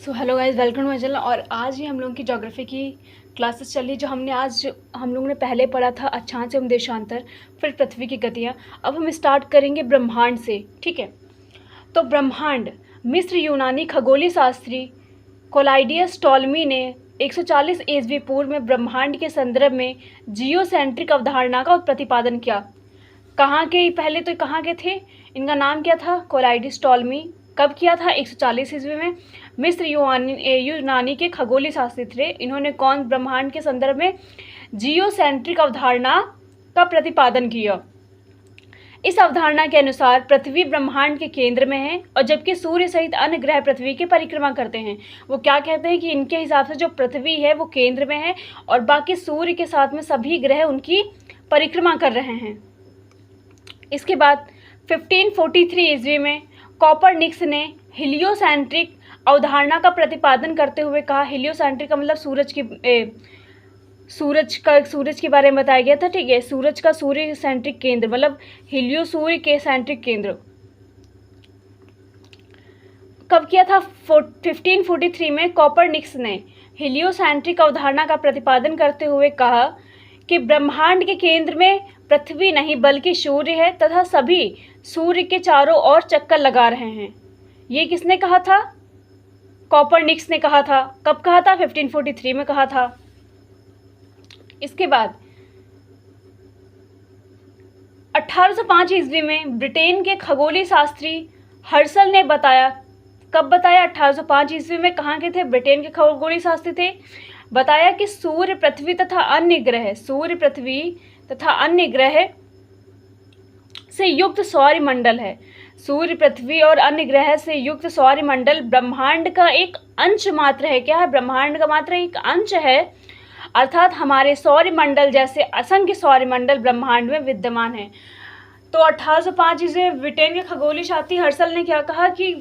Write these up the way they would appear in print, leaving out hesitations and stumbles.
So hello guys, welcome to my channel. और आज ही हम लोगों की ज्योग्राफी की क्लासेस चल रही, जो हमने आज हम लोगों ने पहले पढ़ा था अक्षांश एवं देशांतर, फिर पृथ्वी की गतियाँ। अब हम स्टार्ट करेंगे ब्रह्मांड से, ठीक है। तो ब्रह्मांड, मिस्र यूनानी खगोलीय शास्त्री कोलाइडियस टॉलमी ने 140 ईस्वी पूर्व में ब्रह्मांड के संदर्भ में जियोसेंट्रिक अवधारणा का प्रतिपादन किया। कहाँ के, पहले तो कहाँ के थे, इनका नाम क्या था, कोलाइडियस टॉलमी। कब किया था? 140 ईस्वी में। मिस्र यूनानी के खगोलीय शास्त्री थे। इन्होंने कौन ब्रह्मांड के संदर्भ में जियोसेंट्रिक अवधारणा का प्रतिपादन किया। इस अवधारणा के अनुसार पृथ्वी ब्रह्मांड के केंद्र में है, और जबकि सूर्य सहित अन्य ग्रह पृथ्वी की परिक्रमा करते हैं। वो क्या कहते हैं कि इनके हिसाब से जो पृथ्वी है वो केंद्र में है, और बाकी सूर्य के साथ में सभी ग्रह उनकी परिक्रमा कर रहे हैं। इसके बाद 1543 ईस्वी में कॉपरनिकस ने हीलियोसेंट्रिक अवधारणा का प्रतिपादन करते हुए कहा। हीलियोसेंट्रिक का मतलब सूरज के बारे में बताया गया था, ठीक है। सूरज का सूर्य सेंट्रिक केंद्र, मतलब हीलियो सूर्य के सेंट्रिक केंद्र। कब किया था? 1543 में कॉपरनिकस ने हीलियोसेंट्रिक अवधारणा का प्रतिपादन करते हुए कहा कि ब्रह्मांड के केंद्र में पृथ्वी नहीं बल्कि सूर्य है, तथा सभी सूर्य के चारों ओर चक्कर लगा रहे हैं। ये किसने कहा था? कॉपरनिकस ने कहा था। कब कहा था? 1543 में कहा था। इसके बाद 1805 ईस्वी में ब्रिटेन के खगोलीय शास्त्री हर्शल ने बताया। कब बताया? 1805 ईस्वी में। कहाँ के थे? ब्रिटेन के खगोलीय शास्त्री थे। बताया कि सूर्य पृथ्वी तथा अन्य ग्रह से युक्त सौरमंडल है। सूर्य पृथ्वी और अन्य ग्रह से युक्त सौरमंडल ब्रह्मांड का एक अंश मात्र है। क्या है? ब्रह्मांड का मात्र एक अंश है। अर्थात हमारे सौरमंडल जैसे असंख्य सौरमंडल ब्रह्मांड में विद्यमान है। तो 1805 ईस्वी में ब्रिटेन के खगोलीय शास्त्री हर्शल ने क्या कहा कि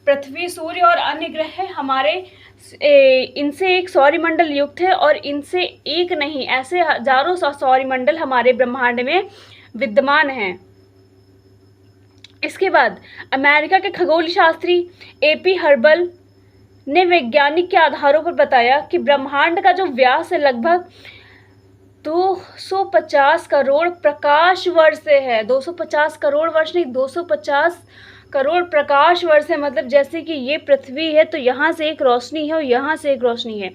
पृथ्वी, सूर्य और अन्य ग्रह हमारे इनसे एक सौरमंडल युक्त है, और इनसे एक नहीं, ऐसे हजारों सौरमंडल हमारे ब्रह्मांड में विद्यमान हैं। इसके बाद अमेरिका के खगोलीय शास्त्री एपी हर्बल ने वैज्ञानिक के आधारों पर बताया कि ब्रह्मांड का जो व्यास है लगभग 250 करोड़ प्रकाश वर्ष से है। 250 करोड़ वर्ष नहीं, 250 करोड़ प्रकाश वर्ष है। मतलब जैसे कि ये पृथ्वी है तो यहाँ से एक रोशनी है और यहाँ से एक रोशनी है,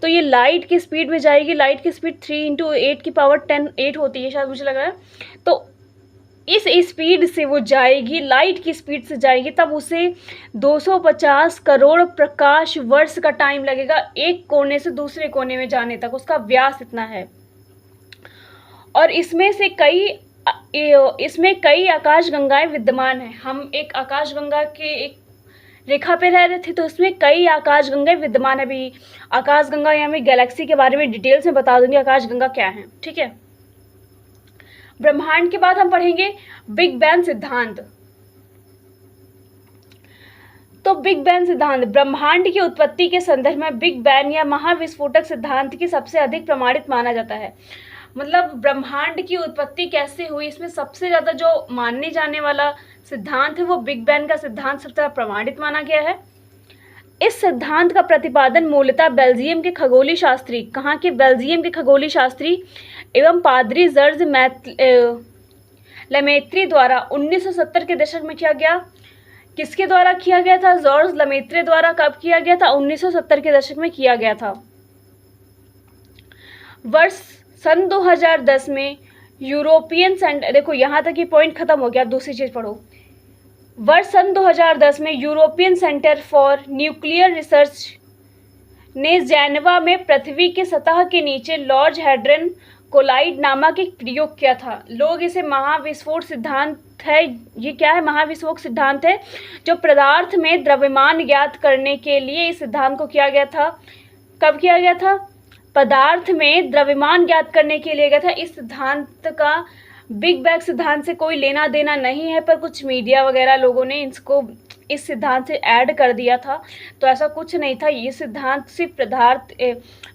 तो ये लाइट की स्पीड में जाएगी। लाइट की स्पीड 3 × 8 की पावर 10 8 होती है शायद, मुझे लग रहा है। तो इस स्पीड से वो जाएगी, लाइट की स्पीड से जाएगी, तब उसे 250 करोड़ प्रकाश वर्ष का टाइम लगेगा एक कोने से दूसरे कोने में जाने तक। उसका व्यास इतना है। और इसमें कई आकाशगंगाएं विद्यमान हैं। हम एक आकाशगंगा के एक रेखा पे रह रहे थे, तो इसमें कई आकाशगंगाएं विद्यमान है। अभी आकाशगंगा या मैं गैलेक्सी के बारे में डिटेल्स में बता दूंगी आकाशगंगा क्या है, ठीक है। ब्रह्मांड के बाद हम पढ़ेंगे बिग बैंग सिद्धांत। तो बिग बैंग सिद्धांत ब्रह्मांड की उत्पत्ति के संदर्भ में बिग बैंग या महाविस्फोटक सिद्धांत की सबसे अधिक प्रमाणित माना जाता है। मतलब ब्रह्मांड की उत्पत्ति कैसे हुई, इसमें सबसे ज़्यादा जो मानने जाने वाला सिद्धांत है वो बिग बैंग का सिद्धांत सबसे ज़्यादा प्रमाणित माना गया है। इस सिद्धांत का प्रतिपादन मूलतः बेल्जियम के खगोलीय शास्त्री, कहाँ के? बेल्जियम के खगोलीय शास्त्री एवं पादरी जॉर्ज लेमेत्री द्वारा 1970 के दशक में किया गया। किसके द्वारा किया गया था? जॉर्ज लेमेत्री द्वारा। कब किया गया था? 1970 के दशक में किया गया था। सन 2010 में यूरोपियन सेंटर, देखो यहाँ तक ये पॉइंट खत्म हो गया, दूसरी चीज पढ़ो। सन 2010 में European centre for nuclear research ने जेनेवा में पृथ्वी की सतह के नीचे लार्ज हैड्रन कोलाइड नामक एक प्रयोग किया था। लोग इसे महाविस्फोट सिद्धांत है। ये क्या है? महाविस्फोट सिद्धांत है, जो पदार्थ में द्रव्यमान ज्ञात करने के लिए इस सिद्धांत को किया गया था। कब किया गया था? पदार्थ में द्रव्यमान ज्ञात करने के लिए गया था। इस सिद्धांत का बिग बैंग सिद्धांत से कोई लेना देना नहीं है, पर कुछ मीडिया वगैरह लोगों ने इसको इस सिद्धांत से ऐड कर दिया था, तो ऐसा कुछ नहीं था। ये सिद्धांत सिर्फ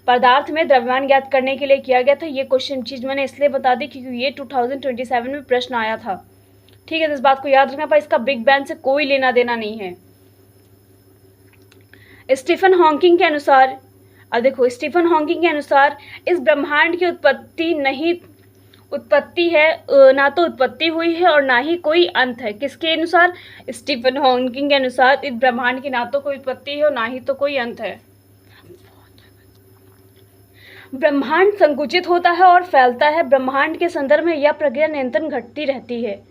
पदार्थ में द्रव्यमान ज्ञात करने के लिए किया गया था। ये क्वेश्चन चीज़ मैंने इसलिए बता दी क्योंकि ये 2027 में प्रश्न आया था, ठीक है। तो इस बात को याद रखना, पर इसका बिग बैंग से कोई लेना देना नहीं है। स्टीफन हॉकिंग के अनुसार, अब देखो स्टीफन हॉकिंग के अनुसार इस ब्रह्मांड की उत्पत्ति है, ना तो उत्पत्ति हुई है और ना ही कोई अंत है। किसके अनुसार? स्टीफन हॉकिंग के अनुसार इस ब्रह्मांड की ना तो कोई उत्पत्ति है और ना ही तो कोई अंत है। ब्रह्मांड संकुचित होता है और फैलता है। ब्रह्मांड के संदर्भ में यह प्रक्रिया निरंतर घटती रहती है।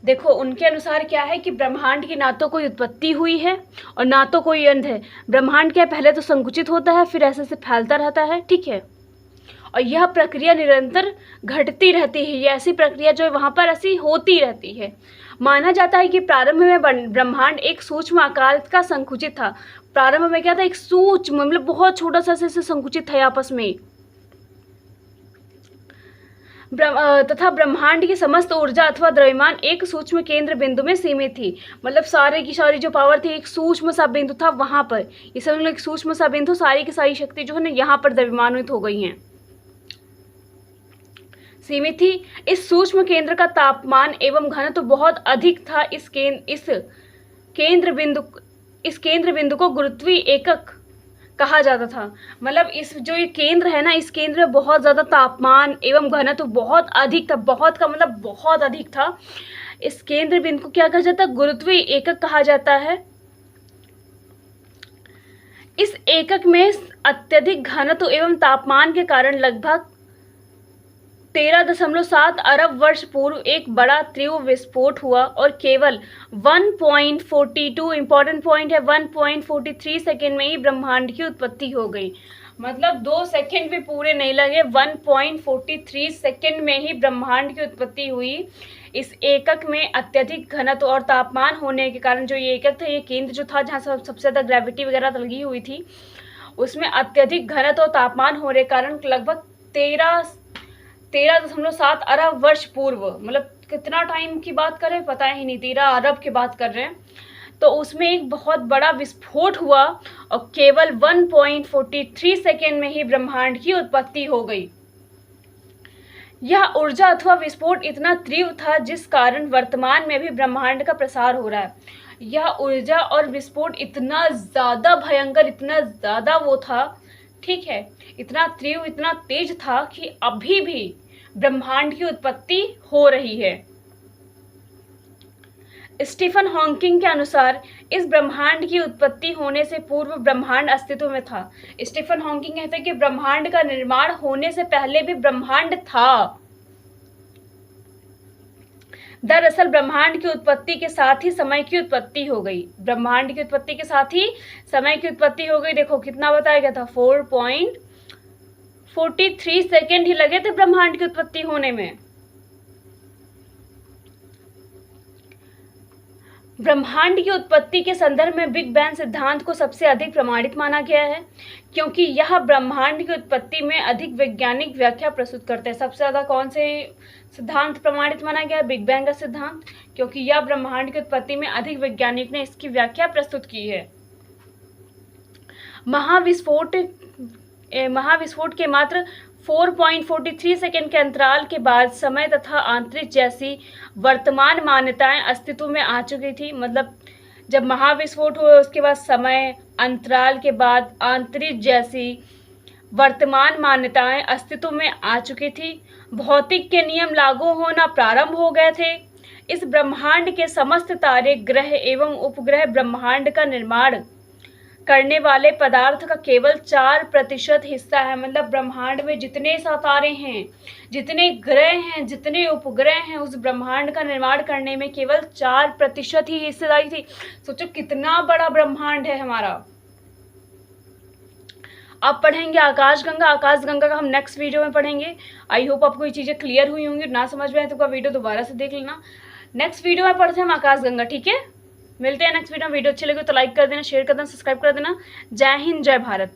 देखो उनके अनुसार क्या है कि ब्रह्मांड की ना तो कोई उत्पत्ति हुई है और ना तो कोई अंत है। ब्रह्मांड क्या पहले तो संकुचित होता है, फिर ऐसे से फैलता रहता है, ठीक है, और यह प्रक्रिया निरंतर घटती रहती है। ये ऐसी प्रक्रिया जो वहाँ पर ऐसी होती रहती है। माना जाता है कि प्रारंभ में ब्रह्मांड एक सूक्ष्म आकार का संकुचित था। प्रारंभ में क्या था? एक सूक्ष्म, मतलब बहुत छोटा सा से संकुचित था आपस में। तथा ब्रह्मांड की समस्त ऊर्जा अथवा द्रव्यमान एक सूक्ष्म केंद्र बिंदु में सीमित थी। मतलब सारे की सारी जो पावर थी एक सूक्ष्म सा बिंदु था वहां पर। ये समझ लो एक सूक्ष्म सा बिंदु, सारी की सारी शक्ति जो है ना यहाँ पर द्रव्यमानित हो गई हैं, सीमित थी। इस सूक्ष्म केंद्र का तापमान एवं घनत्व तो बहुत अधिक था। इस केंद्र बिंदु को गुरुत्वीय एकक कहा जाता था। मतलब इस जो ये केंद्र है ना, इस केंद्र में बहुत ज़्यादा तापमान एवं घनत्व बहुत अधिक था। बहुत का मतलब बहुत अधिक था। इस केंद्र बिंदु को क्या कहा जाता है? गुरुत्वीय एकक कहा जाता है। इस एकक में अत्यधिक घनत्व एवं तापमान के कारण लगभग 13.7 अरब वर्ष पूर्व एक बड़ा तीव्र विस्फोट हुआ और केवल 1.42 इंपॉर्टेंट पॉइंट है 1.43 सेकेंड में ही ब्रह्मांड की उत्पत्ति हो गई। मतलब 2 सेकेंड भी पूरे नहीं लगे, 1.43 सेकेंड में ही ब्रह्मांड की उत्पत्ति हुई। इस एकक में अत्यधिक घनत्व और तापमान होने के कारण, जो ये एकक था, ये केंद्र जो था जहाँ सबसे ज़्यादा ग्रेविटी वगैरह लगी हुई थी, उसमें अत्यधिक घनत्व और तापमान होने के कारण लगभग 13.7 अरब वर्ष पूर्व, मतलब कितना टाइम की बात कर रहे हैं पता ही नहीं, 13 अरब की बात कर रहे हैं, तो उसमें एक बहुत बड़ा विस्फोट हुआ और केवल 1.43 सेकेंड में ही ब्रह्मांड की उत्पत्ति हो गई। यह ऊर्जा अथवा विस्फोट इतना तीव्र था जिस कारण वर्तमान में भी ब्रह्मांड का प्रसार हो रहा है। यह ऊर्जा और विस्फोट इतना ज़्यादा भयंकर, इतना ज़्यादा वो था, ठीक है, इतना तीव्र, इतना तेज था कि अभी भी ब्रह्मांड की उत्पत्ति हो रही है। स्टीफन हॉकिंग के अनुसार इस ब्रह्मांड की उत्पत्ति होने से पूर्व ब्रह्मांड अस्तित्व में था। स्टीफन हॉकिंग कहते हैं कि ब्रह्मांड का निर्माण होने से पहले भी ब्रह्मांड था। दरअसल ब्रह्मांड की उत्पत्ति के साथ ही समय की उत्पत्ति हो गई। ब्रह्मांड की उत्पत्ति के साथ ही समय की उत्पत्ति हो गई। देखो कितना बताया गया था, 4.43 सेकेंड ही लगे थे ब्रह्मांड की उत्पत्ति होने में। ब्रह्मांड की उत्पत्ति के संदर्भ में बिग बैंग सिद्धांत को सबसे अधिक प्रमाणित माना गया है, क्योंकि यह ब्रह्मांड की उत्पत्ति में अधिक वैज्ञानिक व्याख्या प्रस्तुत करते हैं। सबसे ज़्यादा कौन से सिद्धांत प्रमाणित माना गया है? बिग बैंग का सिद्धांत, क्योंकि यह ब्रह्मांड की उत्पत्ति में अधिक वैज्ञानिक ने इसकी व्याख्या प्रस्तुत की है। महाविस्फोट के मात्र 4.43 सेकेंड के अंतराल के बाद समय तथा अंतरिक्ष जैसी वर्तमान मान्यताएं अस्तित्व में आ चुकी थी। मतलब जब महाविस्फोट हुआ उसके बाद समय अंतराल के बाद अंतरिक्ष जैसी वर्तमान मान्यताएं अस्तित्व में आ चुकी थी। भौतिक के नियम लागू होना प्रारंभ हो गए थे। इस ब्रह्मांड के समस्त तारे, ग्रह एवं उपग्रह ब्रह्मांड का निर्माण करने वाले पदार्थ का केवल 4% हिस्सा है। मतलब ब्रह्मांड में जितने सितारे हैं, जितने ग्रह हैं, जितने उपग्रह हैं, उस ब्रह्मांड का निर्माण करने में केवल 4% ही हिस्सेदारी थी। सोचो कितना बड़ा ब्रह्मांड है हमारा। अब पढ़ेंगे आकाशगंगा। आकाशगंगा का हम नेक्स्ट वीडियो में पढ़ेंगे। आई होप आपको ये चीज़ें क्लियर हुई होंगी। ना समझ में आए तो वीडियो दोबारा से देख लेना। नेक्स्ट वीडियो में पढ़ते हैं हम आकाशगंगा, ठीक है। मिलते हैं नेक्स्ट वीडियो में। वीडियो अच्छी लगी तो लाइक कर देना, शेयर कर देना, सब्सक्राइब कर देना। जय हिंद, जय भारत।